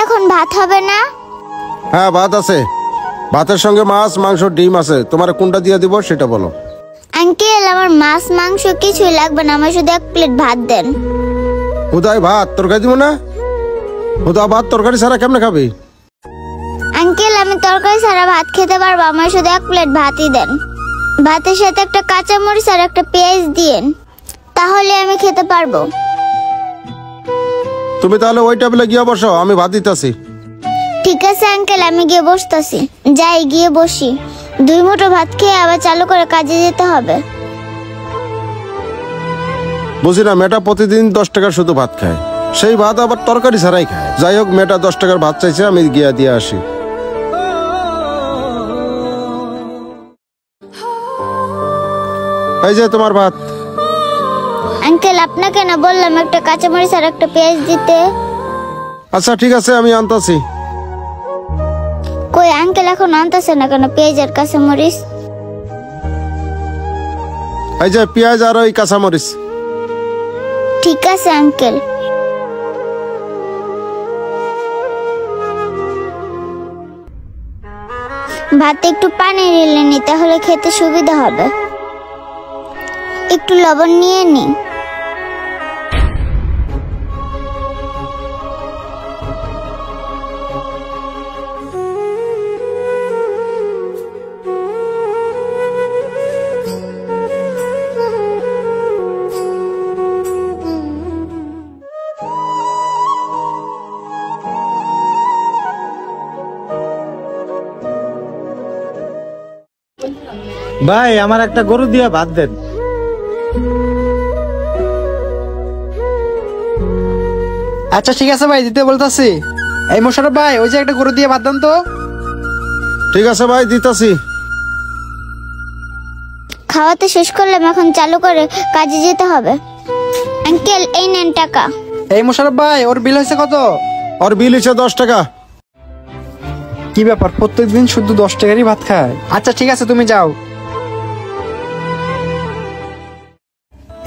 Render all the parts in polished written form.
এখন ভাত হবে না? হ্যাঁ ভাত আছে, ভাতের সঙ্গে মাছ মাংস ডিম আছে, তোমার কোনটা দিয়ে দিব সেটা বলো। আঙ্কেল আমার মাছ মাংস কিছুই লাগবে না, আমার শুধু 1 প্লেট ভাত দেন। হুদাই ভাত তরকারি দিব না? হুদা ভাত তরকারি ছাড়া কেমনে খাবি? আঙ্কেল আমি তরকারি ছাড়া ভাত খেতে পারবো, আমার শুধু 1 প্লেট ভাতই দেন। ভাতের সাথে একটা কাঁচা মরিচ আর একটা পেঁয়াজ দিয়েন, তাহলে আমি খেতে পারবো। তুমি তাহলে ওই টেবিলে গিয়ে বসো, আমি ভাত দিতেছি। ঠিক আছে আঙ্কেল, আমি গিয়ে বসতেছি। যাই গিয়ে বসি। 2 মুঠো ভাত খেয়ে আবার চালু করে কাজে যেতে হবে। বুঝি না, মেয়েটা প্রতিদিন 10 টাকার শুধু ভাত খায়, সেই ভাত আবার তরকারি ছাড়াই খায়। যাই হোক, মেয়েটা 10 টাকার ভাত চাইছে, আমি গিয়ে দিয়ে আসি। এই যে তোমার ভাত। আঙ্কেল আপনাকে না বললাম একটা কাঁচা মরিচ আর একটা পেঁয়াজ দিতে? আচ্ছা ঠিক আছে, আমি আনতাছি। কই আঙ্কেল এখন আনতেছে না কেন পেঁয়াজ আর কাঁচা মরিচ? এই যে পেঁয়াজ আর ওই কাঁচামরিচ। ঠিক আছে আঙ্কেল। ভাতে একটু পানি ঢেলে নি, তাহলে খেতে সুবিধা হবে। একটু লবণ নিয়ে নি। ভাই আমার একটা গরু দিয়ে ভাত দেন। আচ্ছা ঠিক আছে ভাই, দিতে বলতাছি। এই মোশাররফ ভাই, ওই যে একটা গরু দিয়ে ভাত দেন তো। ঠিক আছে ভাই, দিতাছি। খাওয়াতে শেষ করলাম, এখন চালু করে কাজে যেতে হবে। আঙ্কেল এই নেন টাকা। এই মোশাররফ ভাই, ওর বিল হয়েছে কত? ওর বিল হচ্ছে 10 টাকা। কি ব্যাপার, প্রত্যেকদিন শুধু 10 টাকারই ভাত খায়? আচ্ছা ঠিক আছে, তুমি যাও।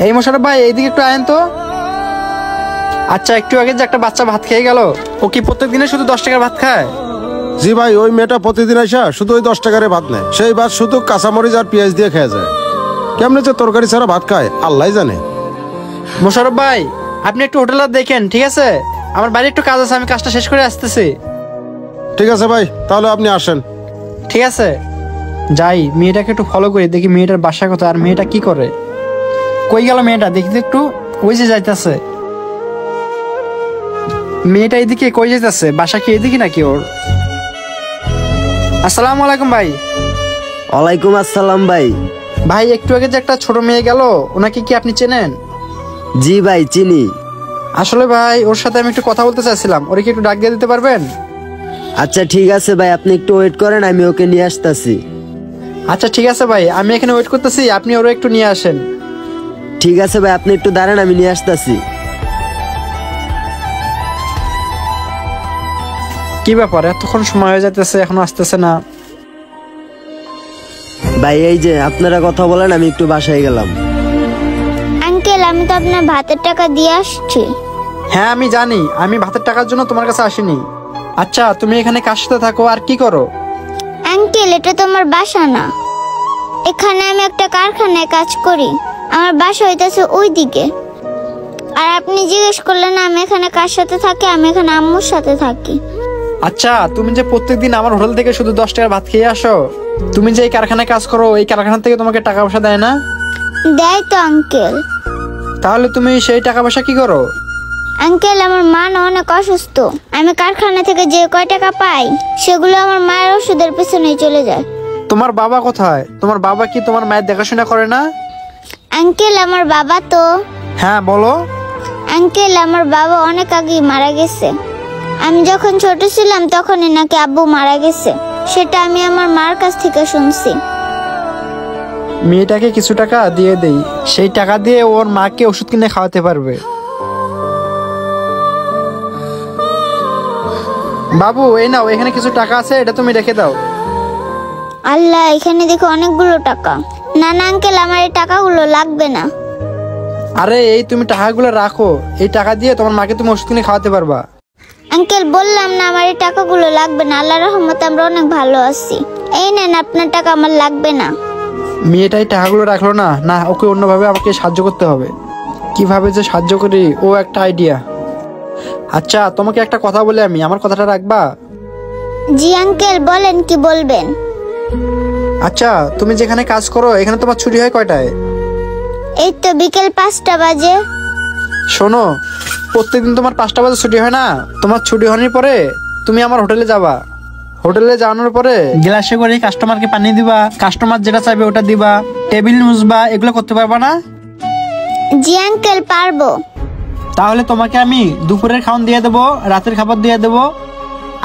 এই মোশাররফ ভাই, এইদিকে একটু আয়েন তো। আচ্ছা, একটু আগে যে একটা বাচ্চা ভাত খেয়ে গেল, ও কি প্রত্যেকদিনে শুধু 10 টাকার ভাত খায়? জি ভাই, ওই মেয়েটা প্রতিদিন আসা শুধু ওই 10 টাকারে ভাত নেয়, সেই ভাত শুধু কাঁচামরিচ আর পেঁয়াজ দিয়ে খেয়ে যায়। কেমনে যে তরকারি ছাড়া ভাত খায় আল্লাহ জানে। মোশাররফ ভাই, আপনি একটু হোটেলে দেখেন, ঠিক আছে? আমার বাড়ি একটু কাজ আছে, আমি কাজটা শেষ করে আসতেছি। ঠিক আছে ভাই, তাহলে আপনি আসেন। ঠিক আছে, যাই মেয়েটাকে একটু ফলো করি, দেখি মেয়েটার বাসা কোথায় আর মেয়েটা কি করে। কই গেল মেয়েটা, দেখি তো একটু। ওই যে যাইতেছে মেয়েটা, এদিকে কই যাইতেছে? বাসা কি এদিকে নাকি ওর? আসসালামু আলাইকুম ভাই। ওয়ালাইকুম আসসালাম ভাই। ভাই একটু আগে যে একটা ছোট মেয়ে গেল, ওনাকে কি আপনি চেনেন? জি ভাই চিনি। আসলে ভাই ওর সাথে আমি একটু কথা বলতে চাইছিলাম, ওরে কি একটু ডাক দিয়ে দিতে পারবেন? আচ্ছা ঠিক আছে ভাই, আপনি একটু ওয়েট করেন, আমি ওকে নিয়ে আসতেছি। আচ্ছা ঠিক আছে ভাই, আমি এখানে ওয়েট করতেছি, আপনি ওরে একটু নিয়ে আসেন। ঠিক আছে ভাই, আপনি একটু দাঁড়ান, আমি নিয়ে আসতেছি। কি ব্যাপার, এতক্ষণ সময় হয়ে যাইতেছে এখনো আসতেছে না? ভাই এই যে আপনারা কথা বলেন, আমি একটু বাসায় গেলাম। আঙ্কেল আমি তো আপনার ভাতের টাকা দিয়ে আসছি। হ্যাঁ আমি জানি, আমি ভাতের টাকার জন্য তোমার কাছে আসিনি। আচ্ছা তুমি এখানে কার সাথে থাকো আর কি করো? আঙ্কেল এটা তো আমার বাসা না, এখানে আমি একটা কারখানায় কাজ করি। আমার বাসা হইতেছে ওই দিকে। আর আপনি জিজ্ঞেস করলেন আমি এখানে কার সাথে থাকি, আমি এখানে আম্মুর সাথে থাকি। আচ্ছা তুমি যে প্রত্যেকদিন আমার হোটেল থেকে শুধু 10 টাকার ভাত খেয়ে আসো, তুমি যে এই কারখানায় কাজ করো, এই কারখানা থেকে তোমাকে টাকা পয়সা দেয় না? দেয় তো আঙ্কেল। তাহলে তুমি সেই টাকা পয়সা কি করো? আঙ্কেল আমার মা না অনেক অসুস্থ, আমি কারখানা থেকে যে কয় টাকা পাই সেগুলো আমার মায়ের ওষুধের পেছনেই চলে যায়। তোমার বাবা কোথায়? তোমার বাবা কি তোমার মায়ের দেখাশোনা করে না? আঙ্কেল আমার বাবা তো। হ্যাঁ বলো। আঙ্কেল আমার বাবা অনেক আগেই মারা গেছে। আমি যখন ছোট ছিলাম তখনই নাকি আব্বু মারা গেছে, সেটা আমি আমার মার কাছ থেকে শুনছি। মেয়েটাকে কিছু টাকা দিয়ে দেই, সেই টাকা দিয়ে ওর মাকে ওষুধ কিনে খাওয়াতে পারবে। বাবু এই নাও, এখানে কিছু টাকা আছে, এটা তুমি রেখে দাও। আল্লাহ, এখানে দেখো অনেকগুলো টাকা। না না আঙ্কেল, আমার এই টাকাগুলো লাগবে না। আরে এই তুমি টাকাগুলো রাখো, এই টাকা দিয়ে তোমার মাকে তুমি ওষুধ কিনে খাওয়াতে পারবা। আঙ্কেল বললাম না আমার এই টাকাগুলো লাগবে না, আল্লাহর রহমতে আমরা অনেক ভালো আছি। এই নেন আপনার টাকা, আমার লাগবে না। মেয়েটাই টাকাগুলো রাখলো না, না ওকে অন্যভাবে আমাকে সাহায্য করতে হবে। কিভাবে যে সাহায্য করি ও একটা আইডিয়া। আচ্ছা তোমাকে একটা কথা বলে আমি, আমার কথাটা রাখবা? জি আঙ্কেল বলেন, কি বলবেন? আচ্ছা তুমি যেখানে কাজ করো এখানে তোমার ছুটি হয় কয়টায়? এই তো বিকেল 5টা বাজে। শোনো, প্রত্যেকদিন তোমার 5টা বাজে ছুটি হয় না? তোমার ছুটি হওয়ার পরে তুমি আমার হোটেলে যাবা। হোটেলে যাওয়ানোর পরে গ্লাসে করে কাস্টমারকে পানি দিবা, কাস্টমার যেটা চাইবে ওটা দিবা, টেবিল মুছবা, এগুলো করতে পারবা না? জি আঙ্কেল পারবো। তাহলে তোমাকে আমি দুপুরের খাওয়ান দিয়ে দেবো, রাতের খাবার দিয়ে দেবো,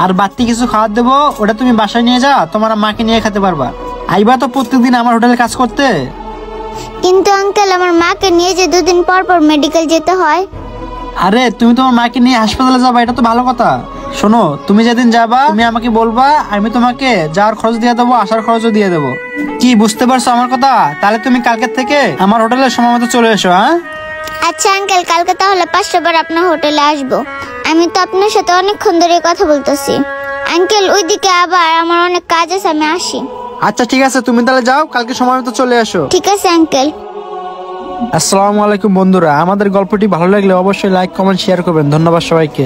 আর বাড়তি কিছু খাবার দেবো, ওটা তুমি বাসায় নিয়ে যা, তোমার মাকে নিয়ে খেতে পারবা। আইবা তো প্রত্যেকদিন আমার হোটেলে কাজ করতে? কিন্তু আঙ্কেল আমার মাকে নিয়ে যে 2 দিন পর পর মেডিকেল যেতে হয়। আরে তুমি তোমার মাকে নিয়ে হাসপাতালে যাবা, এটা তো ভালো কথা। শোনো, তুমি যেদিন যাবা তুমি আমাকে বলবা, আমি তোমাকে যাওয়ার খরচ দিয়ে দেবো, আসার খরচও দিয়ে দেবো। কি বুঝতে পারছো আমার কথা? তাহলে তুমি কালকে থেকে আমার হোটেলে সময় মতো চলে এসো। হ্যাঁ আচ্ছা আঙ্কেল, কালকে তাহলে 5টা বার আপনার হোটেলে আসবো। আমি তো আপনার সাথে অনেকক্ষণ ধরে কথা বলতেছি। আঙ্কেল ওইদিকে আবার আমার অনেক কাজ আছে, আমি আসি। আচ্ছা ঠিক আছে, তুমি তাহলে যাও, কালকে সময় মতো চলে এসো। ঠিক আছে আঙ্কেল। আসসালামু আলাইকুম বন্ধুরা, আমাদের গল্পটি ভালো লাগলে অবশ্যই লাইক কমেন্ট শেয়ার করবেন। ধন্যবাদ সবাইকে।